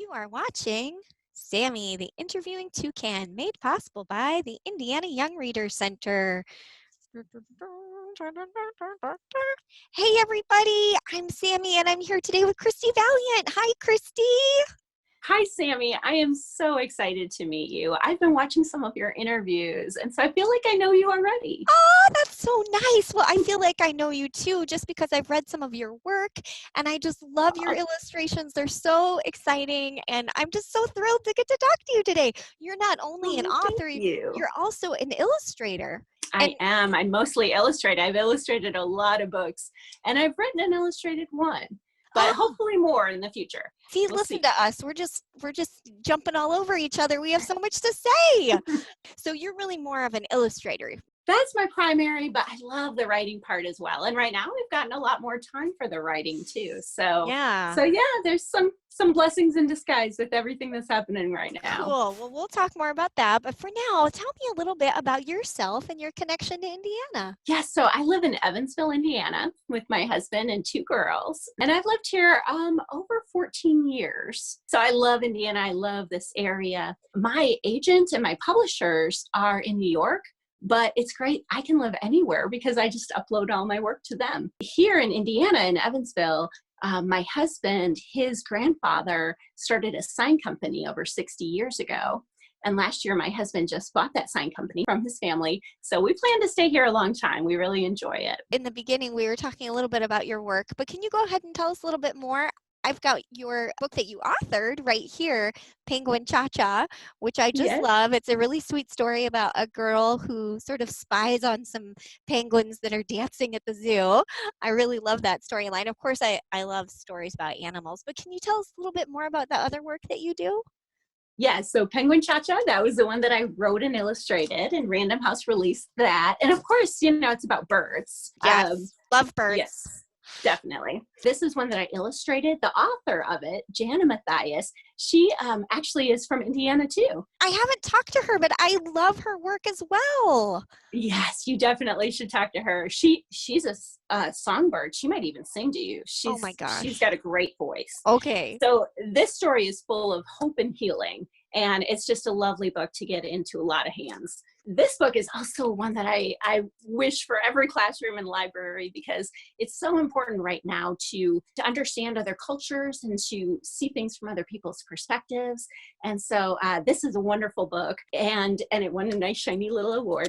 You are watching Sammy the Interviewing Toucan, made possible by the Indiana Young Readers Center. Hey everybody, I'm Sammy and I'm here today with Kristi Valiant. Hi Kristi. Hi, Sammy. I am so excited to meet you. I've been watching some of your interviews, and so I feel like I know you already. Oh, that's so nice. Well, I feel like I know you too, just because I've read some of your work and I just love your illustrations. They're so exciting and I'm just so thrilled to get to talk to you today. You're not only an Thank author, you. you're also an illustrator. I am. I mostly illustrate. I've illustrated a lot of books, and I've written and illustrated one, but hopefully more in the future. See, listen to us. We're just jumping all over each other. We have so much to say. So you're really more of an illustrator. That's my primary, but I love the writing part as well. And right now we've gotten a lot more time for the writing too. So yeah, there's some blessings in disguise with everything that's happening right now. Cool. Well, we'll talk more about that. But for now, tell me a little bit about yourself and your connection to Indiana. Yes, so I live in Evansville, Indiana with my husband and 2 girls. And I've lived here over 14 years. So I love Indiana. I love this area. My agent and my publishers are in New York. But it's great. I can live anywhere because I just upload all my work to them. Here in Indiana, in Evansville, my husband, his grandfather started a sign company over 60 years ago. And last year, my husband just bought that sign company from his family. So we plan to stay here a long time. We really enjoy it. In the beginning, we were talking a little bit about your work, but can you go ahead and tell us a little bit more? I've got your book that you authored right here, Penguin Cha-Cha, which I just love. It's a really sweet story about a girl who sort of spies on some penguins that are dancing at the zoo. I really love that storyline. Of course, I love stories about animals, but can you tell us a little bit more about the other work that you do? Yeah, so Penguin Cha-Cha, that was the one that I wrote and illustrated, and Random House released that. And of course, it's about birds. Yes, love birds. Yes. Definitely. This is one that I illustrated. The author of it, Jana Matthias, she actually is from Indiana too. I haven't talked to her, but I love her work as well. Yes, you definitely should talk to her. She's a songbird. She might even sing to you. Oh my gosh. She's got a great voice. Okay. So this story is full of hope and healing, and it's just a lovely book to get into a lot of hands. This book is also one that I wish for every classroom and library because it's so important right now to understand other cultures and to see things from other people's perspectives. And so this is a wonderful book, and it won a nice shiny little award.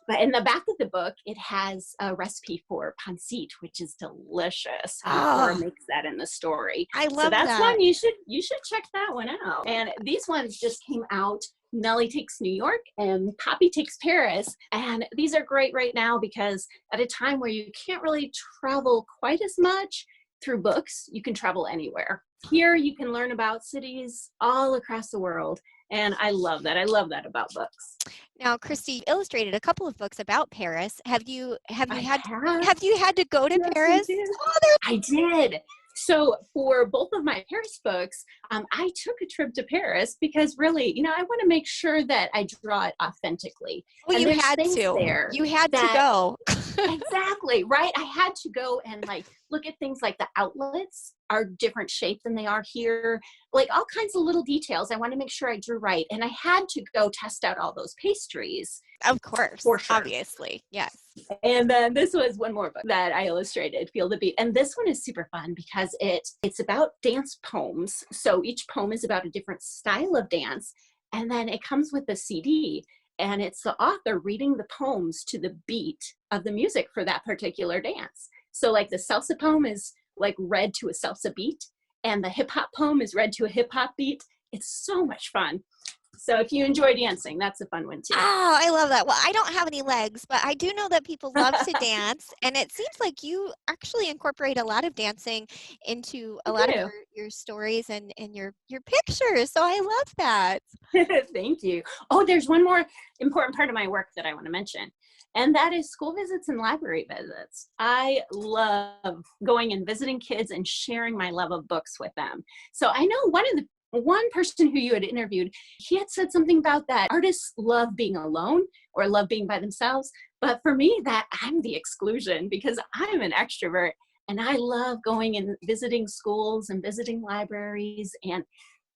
But in the back of the book, it has a recipe for pancit, which is delicious. Laura makes that in the story. I love that. So that's one you should check that one out. And these ones just came out. Nellie takes New York and Poppy takes Paris. And these are great right now because at a time where you can't really travel quite as much through books, you can travel anywhere. Here you can learn about cities all across the world. And I love that. I love that about books. Now, Kristi illustrated a couple of books about Paris. Have you had to go to Paris? I did. So for both of my Paris books, I took a trip to Paris because really, I want to make sure that I draw it authentically. Well, you had to. You had to go. Exactly, right? I had to go and look at things like the outlets are different shape than they are here. Like all kinds of little details. I want to make sure I drew right. And I had to go test out all those pastries. Of course, for sure. Obviously, yes. And then this was one more book that I illustrated, Feel the Beat. And this one is super fun because it's about dance poems. So each poem is about a different style of dance. And then it comes with a CD. And it's the author reading the poems to the beat of the music for that particular dance. So like the salsa poem is read to a salsa beat, and the hip hop poem is read to a hip hop beat. It's so much fun. So if you enjoy dancing, that's a fun one too. Oh, I love that. Well, I don't have any legs, but I do know that people love to dance. And it seems like you actually incorporate a lot of dancing into a lot of your stories and your pictures. So I love that. Thank you. Oh, there's one more important part of my work that I want to mention. And that is school visits and library visits. I love going and visiting kids and sharing my love of books with them. So I know one person who you had interviewed, he had said something about that artists love being alone or love being by themselves. But for me, that I'm the exclusion because I'm an extrovert and I love going and visiting schools and visiting libraries and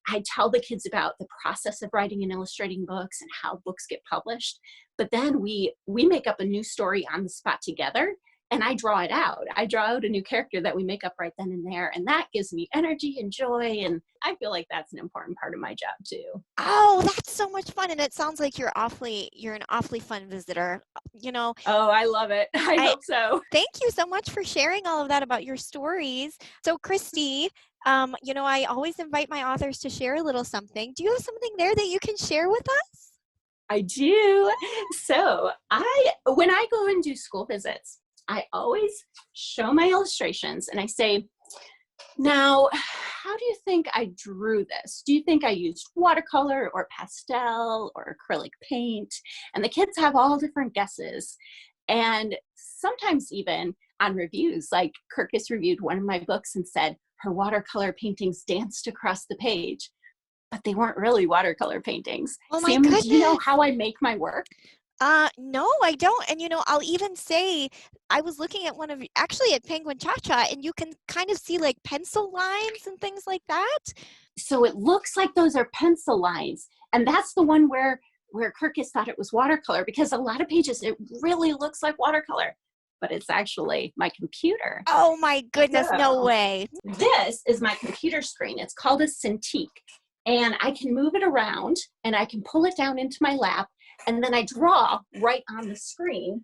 I tell the kids about the process of writing and illustrating books and how books get published. But then we make up a new story on the spot together, and I draw it out. I draw out a new character that we make up right then and there. And that gives me energy and joy. And I feel like that's an important part of my job too. Oh, that's so much fun. And it sounds like you're an awfully fun visitor. Oh, I love it. I hope so. Thank you so much for sharing all of that about your stories. So Kristi, I always invite my authors to share a little something. Do you have something there that you can share with us? I do. So when I go and do school visits, I always show my illustrations and I say, now, how do you think I drew this? Do you think I used watercolor or pastel or acrylic paint? And the kids have all different guesses. And sometimes even on reviews, like Kirkus reviewed one of my books and said her watercolor paintings danced across the page, but they weren't really watercolor paintings. Oh my Sammy, goodness. do you know how I make my work? No, I don't. And I'll even say I was looking at actually at Penguin Cha-Cha, and you can kind of see like pencil lines and things like that. So it looks like those are pencil lines. And that's the one where Kirkus thought it was watercolor, because a lot of pages, it really looks like watercolor, but it's actually my computer. Oh my goodness, no way. This is my computer screen. It's called a Cintiq. And I can move it around and I can pull it down into my lap. And then I draw right on the screen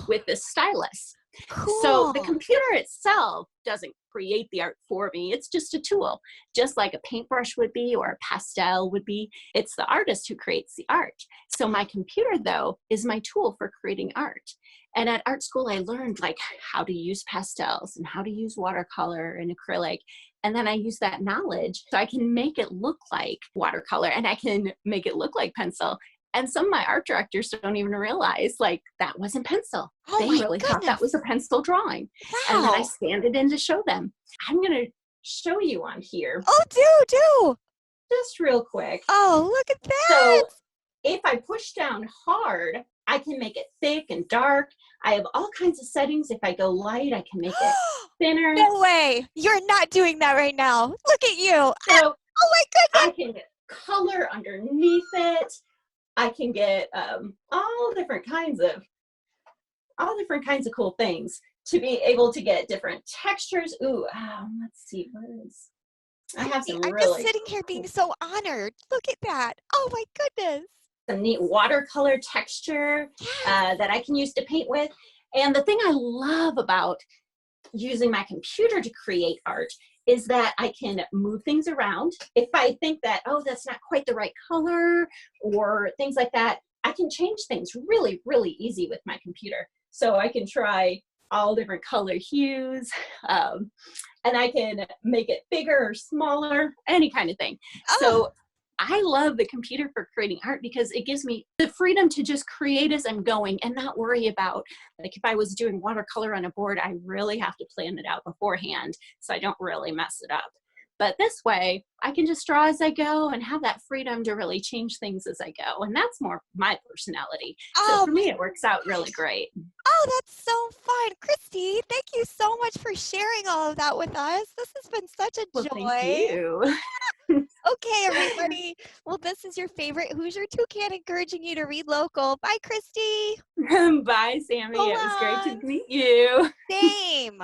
with this stylus. Cool. So the computer itself doesn't create the art for me. It's just a tool, just like a paintbrush would be or a pastel would be. It's the artist who creates the art. So my computer, though, is my tool for creating art. And at art school, I learned like how to use pastels and how to use watercolor and acrylic. And then I use that knowledge so I can make it look like watercolor and I can make it look like pencil. And some of my art directors don't even realize like that wasn't pencil. They really thought that was a pencil drawing. Wow. And then I scanned it in to show them. I'm going to show you on here. Oh, do. Just real quick. Oh, look at that. So if I push down hard, I can make it thick and dark. I have all kinds of settings. If I go light, I can make it thinner. No way. You're not doing that right now. Look at you. So, oh my goodness. I can get color underneath it. I can get all different kinds of cool things to be able to get different textures. Ooh, let's see. I have some I'm really just sitting here being so honored. Look at that. Oh my goodness. Some neat watercolor texture that I can use to paint with. And the thing I love about using my computer to create art is that I can move things around. If I think that, oh, that's not quite the right color or things like that, I can change things really, really easy with my computer. So I can try all different color hues and I can make it bigger or smaller, any kind of thing. So I love the computer for creating art because it gives me the freedom to just create as I'm going and not worry about, like if I was doing watercolor on a board, I really have to plan it out beforehand so I don't really mess it up. But this way, I can just draw as I go and have that freedom to really change things as I go. And that's more my personality. So for me, it works out really great. Oh, that's so fun. Kristi, thank you so much for sharing all of that with us. This has been such a joy. Thank you. Okay, everybody. Well, this is your favorite Hoosier Toucan encouraging you to read local. Bye, Kristi. Bye, Sammy. It was great to meet you. Same.